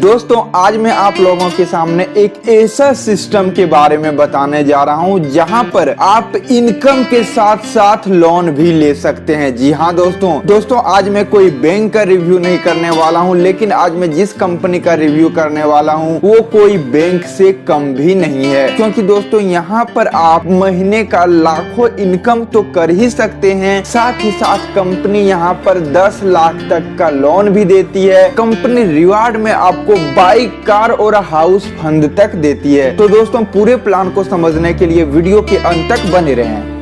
दोस्तों आज मैं आप लोगों के सामने एक ऐसा सिस्टम के बारे में बताने जा रहा हूं जहां पर आप इनकम के साथ साथ लोन भी ले सकते हैं। जी हां दोस्तों आज मैं कोई बैंक का रिव्यू नहीं करने वाला हूं, लेकिन आज मैं जिस कंपनी का रिव्यू करने वाला हूं वो कोई बैंक से कम भी नहीं है, क्योंकि दोस्तों यहां पर आप महीने का लाखों इनकम तो कर ही सकते हैं, साथ ही साथ कंपनी यहां पर 10 लाख तक का लोन भी देती है। कंपनी रिवार्ड में आपको बाइक, कार और हाउस फंड तक देती है। तो दोस्तों पूरे प्लान को समझने के लिए वीडियो के अंत तक बने रहें।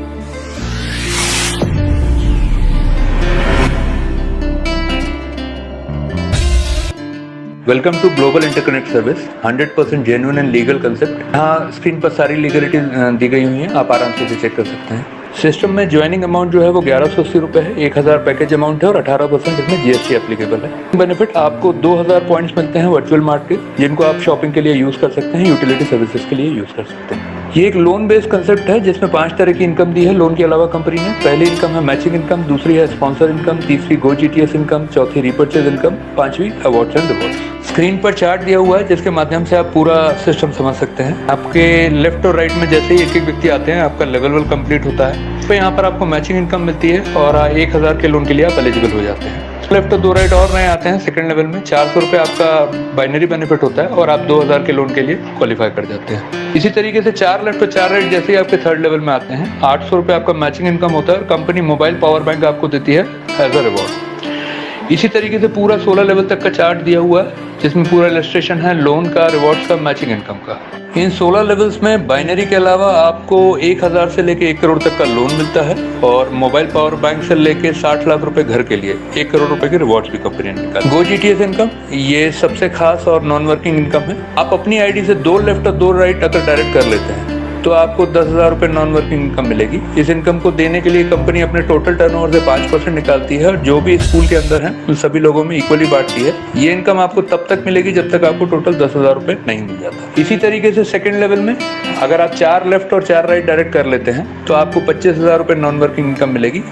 Welcome to global interconnect service, 100% genuine and legal concept. यहाँ स्क्रीन पर सारी लीगलिटी दी गई हुई है, आप आराम से चेक कर सकते हैं। सिस्टम में ज्वाइनिंग अमाउंट जो है वो 1180 रुपये है, 1000 पैकेज अमाउंट है और 18% इसमें जीएसटी एप्लीकेबल है। बेनिफिट आपको 2000 पॉइंट्स मिलते हैं वर्चुअल मार्ट के, जिनको आप शॉपिंग के लिए यूज कर सकते हैं, यूटिलिटी सर्विसेज के लिए यूज कर सकते हैं। ये एक लोन बेस्ड कंसेप्ट है जिसमें 5 तरह की इनकम दी है लोन के अलावा कंपनी ने। पहली इनकम है मैचिंग इनकम, दूसरी है स्पॉन्सर इनकम, तीसरी गो जीटीएस इनकम, चौथी रीपर्चेज इनकम, पांचवी अवार्ड्स एंड रिवॉर्ड्स। स्क्रीन पर चार्ट दिया हुआ है जिसके माध्यम से आप पूरा सिस्टम समझ सकते हैं। आपके लेफ्ट और राइट में जैसे ही एक व्यक्ति आते हैं आपका लेवल कंप्लीट होता है, तो यहाँ पर आपको मैचिंग इनकम मिलती है और 1000 के लोन के लिए आप एलिजिबल हो जाते हैं। लेफ्ट और 2 राइट और नए आते हैं सेकंड लेवल में, 400 रुपये आपका बाइनरी बेनिफिट होता है और आप 2000 के लोन के लिए क्वालिफाई कर जाते हैं। इसी तरीके से 4 लेफ्ट और 4 राइट जैसे ही आपके थर्ड लेवल में आते हैं, 800 रुपये आपका मैचिंग इनकम होता है और कंपनी मोबाइल पावर बैंक आपको देती है एज अ रिवॉर्ड। इसी तरीके से पूरा 16 लेवल तक का चार्ट दिया हुआ है जिसमें पूरा इलस्ट्रेशन है लोन का, रिवॉर्ड्स का, मैचिंग इनकम का। इन 16 लेवल्स में बाइनरी के अलावा आपको 1000 से लेके 1 करोड़ तक का लोन मिलता है और मोबाइल पावर बैंक से लेके 60 लाख रुपए घर के लिए 1 करोड़ रुपए के रिवॉर्ड्स भी कंपनी ने निकाले। गो जीटीएस इनकम ये सबसे खास और नॉन वर्किंग इनकम है। आप अपनी आईडी से 2 लेफ्ट और 2 राइट अगर डायरेक्ट कर लेते हैं तो आपको 10,000 रुपये नॉन वर्किंग इनकम मिलेगी। इस इनकम को देने के लिए कंपनी अपने टोटल टर्नओवर से 5% निकालती है और जो भी स्कूल के अंदर है उन सभी लोगों में इक्वली बांटती है। ये इनकम आपको तब तक मिलेगी जब तक आपको टोटल 10,000 रुपये नहीं मिल जाता। इसी तरीके से सेकंड लेवल में अगर आप 4 लेफ्ट और 4 राइट डायरेक्ट कर लेते हैं तो आपको 25,000 रुपये नॉन वर्किंग इनकम मिलेगी।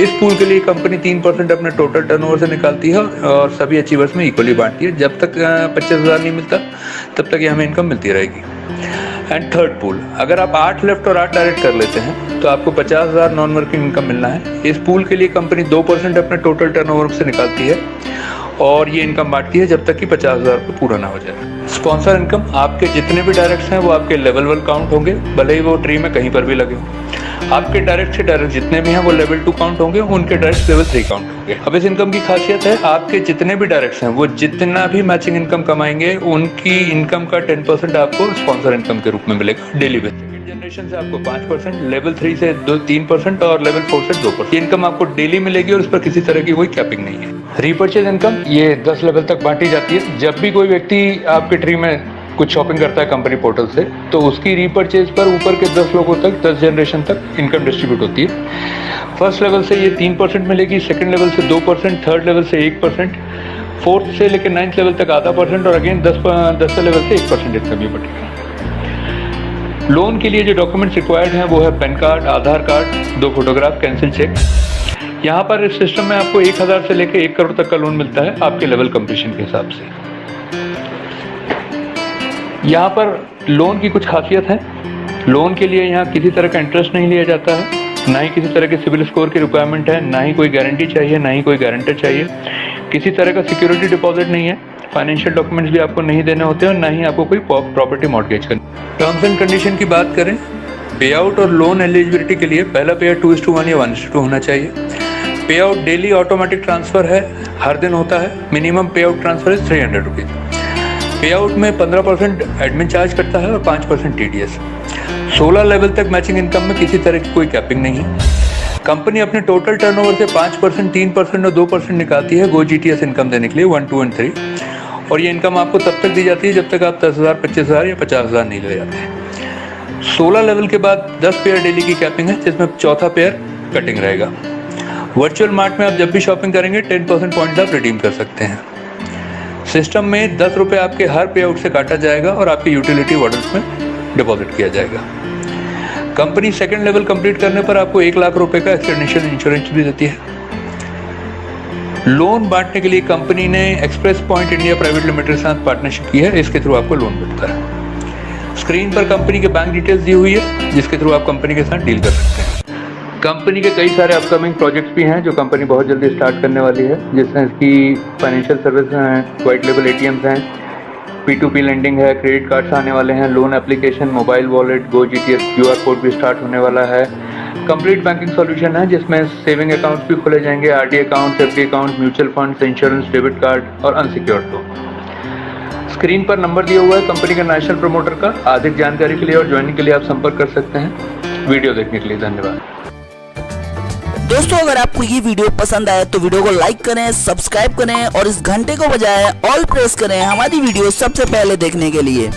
इस पूल के लिए कंपनी 3% अपने टोटल टर्नओवर से निकालती है और सभी अचीवर्स में इक्वली बांटती है। जब तक 25,000 नहीं मिलता तब तक ये हमें इनकम मिलती रहेगी। एंड थर्ड पूल, अगर आप 8 लेफ्ट और 8 डायरेक्ट कर लेते हैं तो आपको 50,000 नॉन वर्किंग इनकम मिलना है। इस पूल के लिए कंपनी 2% अपने टोटल टर्नओवर से निकालती है और ये इनकम बांटती है जब तक कि 50,000 रुपये पूरा ना हो जाए। स्पॉन्सर इनकम, आपके जितने भी डायरेक्ट्स हैं वो आपके लेवल 1 काउंट होंगे, भले ही वो ट्री में कहीं पर भी लगे हों। आपके डायरेक्ट से डायरेक्ट जितने भी हैं वो लेवल 2 काउंट होंगे, उनके डायरेक्ट लेवल 3 काउंट होंगे। अब इस इनकम की खासियत है आपके जितने भी डायरेक्ट्स हैं वो जितना भी मैचिंग इनकम कमाएंगे उनकी इनकम का 10% आपको स्पॉन्सर इनकम के रूप में मिलेगा डेली बेसिस। जनरेशन से आपको 5%, लेवल 3 से 3% और लेवल 4 से 2%। ये इनकम आपको डेली मिलेगी और इस पर किसी तरह की कोई कैपिंग नहीं है। रीपर्चेज इनकम ये 10 लेवल तक बांटी जाती है। जब भी कोई व्यक्ति आपके ट्री में कुछ शॉपिंग करता है कंपनी पोर्टल से तो उसकी रीपर्चेज पर ऊपर के 10 लोगों तक, 10 जनरेशन तक इनकम डिस्ट्रीब्यूट होती है। फर्स्ट लेवल से ये 3% मिलेगी, सेकंड लेवल से 2%, थर्ड लेवल से 1%, फोर्थ से लेकर 9th लेवल तक आधा % और अगेन 10 लेवल से 1% इनकम ये बढ़ेगा। लोन के लिए जो डॉक्यूमेंट्स रिक्वायर्ड हैं वो है पैन कार्ड, आधार कार्ड, 2 फोटोग्राफ, कैंसिल चेक। यहाँ पर इस सिस्टम में आपको 1000 से लेकर 1 करोड़ तक का लोन मिलता है आपके लेवल कंप्लीशन के हिसाब से। यहाँ पर लोन की कुछ खासियत है। लोन के लिए यहाँ किसी तरह का इंटरेस्ट नहीं लिया जाता है, ना ही किसी तरह के सिविल स्कोर की रिक्वायरमेंट है, ना ही कोई गारंटी चाहिए, ना ही कोई गारंटर चाहिए, किसी तरह का सिक्योरिटी डिपॉजिट नहीं है, फाइनेंशियल डॉक्यूमेंट्स भी आपको नहीं देने होते और ना ही आपको कोई प्रॉपर्टी मॉर्गेज करनी। टर्म्स एंड कंडीशन की बात करें, पे आउट और लोन एलिजिबिलिटी के लिए पहला पेयर 2:1 या 1:2 होना चाहिए। पे आउट डेली ऑटोमेटिक ट्रांसफर है, हर दिन होता है। मिनिमम पे आउट ट्रांसफर है 300 रुपीज़। पे आउट में 15% एडमिन चार्ज करता है और 5% टीडीएस। 16 लेवल तक मैचिंग इनकम में किसी तरह की कोई कैपिंग नहीं है। कंपनी अपने टोटल टर्नओवर से 5%, 3% और 2% निकालती है गो जीटीएस इनकम देने के लिए 1, 2 एंड 3। और ये इनकम आपको तब तक दी जाती है जब तक आप 10,000, 25,000 या 50,000 नहीं ले जाते हैं। 16 लेवल के बाद 10 पेयर डेली की कैपिंग है जिसमें चौथा पेयर कटिंग रहेगा। वर्चुअल मार्ट में आप जब भी शॉपिंग करेंगे 10% पॉइंट्स आप रिडीम कर सकते हैं। सिस्टम में 10 रुपये आपके हर पे आउट से काटा जाएगा और आपके यूटिलिटी वॉलेट में डिपॉजिट किया जाएगा। कंपनी सेकंड लेवल कंप्लीट करने पर आपको 1 लाख रुपए का एक्सीडेंशियल इंश्योरेंस भी देती है। लोन बांटने के लिए कंपनी ने express point India private limited के साथ पार्टनरशिप की है, इसके थ्रू आपको लोन मिलता है। स्क्रीन पर कंपनी के बैंक डिटेल्स दी हुई है, जिसके थ्रू आप कंपनी के साथ डील कर सकते हैं। कंपनी के कई सारे अपकमिंग प्रोजेक्ट्स भी हैं जो कंपनी बहुत जल्दी स्टार्ट करने वाली है, जिसमें की फाइनेंशियल सर्विस हैं, वाइट लेबल ATMs हैं, P2P लेंडिंग है, क्रेडिट कार्ड्स आने वाले हैं, लोन एप्लीकेशन, मोबाइल वॉलेट, गो GTS QR कोड भी स्टार्ट होने वाला है। कंप्लीट बैंकिंग सॉल्यूशन है जिसमें सेविंग अकाउंट्स भी खोले जाएंगे, RD account, FD account, mutual funds, insurance, debit card और अनसिक्योर्ड लोन। स्क्रीन पर नंबर दिया हुआ है कंपनी का नेशनल प्रमोटर का। अधिक जानकारी के लिए और ज्वाइनिंग के लिए आप संपर्क कर सकते हैं। वीडियो देखने के लिए धन्यवाद। दोस्तों, अगर आपको ये वीडियो पसंद आए तो वीडियो को लाइक करें, सब्सक्राइब करें और इस घंटे को बजाय ऑल प्रेस करें हमारी वीडियो सबसे पहले देखने के लिए।